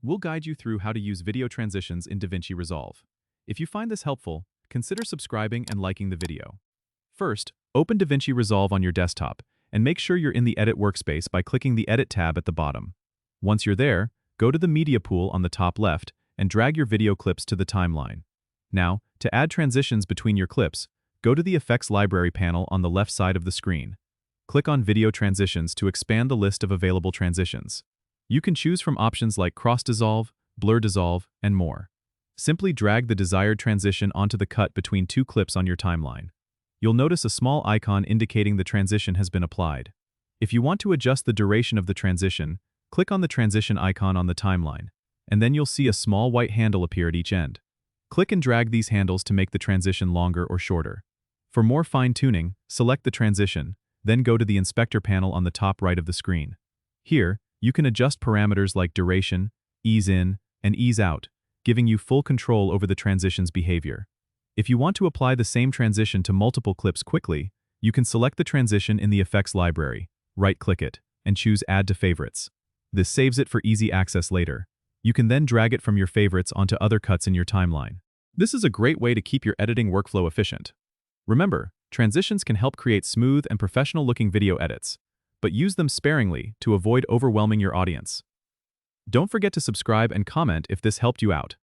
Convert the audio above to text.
We'll guide you through how to use video transitions in DaVinci Resolve. If you find this helpful, consider subscribing and liking the video. First, open DaVinci Resolve on your desktop and make sure you're in the Edit workspace by clicking the Edit tab at the bottom. Once you're there, go to the Media pool on the top left and drag your video clips to the timeline. Now, to add transitions between your clips, go to the Effects Library panel on the left side of the screen. Click on Video Transitions to expand the list of available transitions. You can choose from options like Cross Dissolve, Blur Dissolve, and more. Simply drag the desired transition onto the cut between two clips on your timeline. You'll notice a small icon indicating the transition has been applied. If you want to adjust the duration of the transition, click on the transition icon on the timeline, and then you'll see a small white handle appear at each end. Click and drag these handles to make the transition longer or shorter. For more fine-tuning, select the transition, then go to the Inspector panel on the top right of the screen. Here, you can adjust parameters like duration, ease in, and ease out, giving you full control over the transition's behavior. If you want to apply the same transition to multiple clips quickly, you can select the transition in the Effects Library, right-click it, and choose Add to Favorites. This saves it for easy access later. You can then drag it from your favorites onto other cuts in your timeline. This is a great way to keep your editing workflow efficient. Remember, transitions can help create smooth and professional-looking video edits, but use them sparingly to avoid overwhelming your audience. Don't forget to subscribe and comment if this helped you out.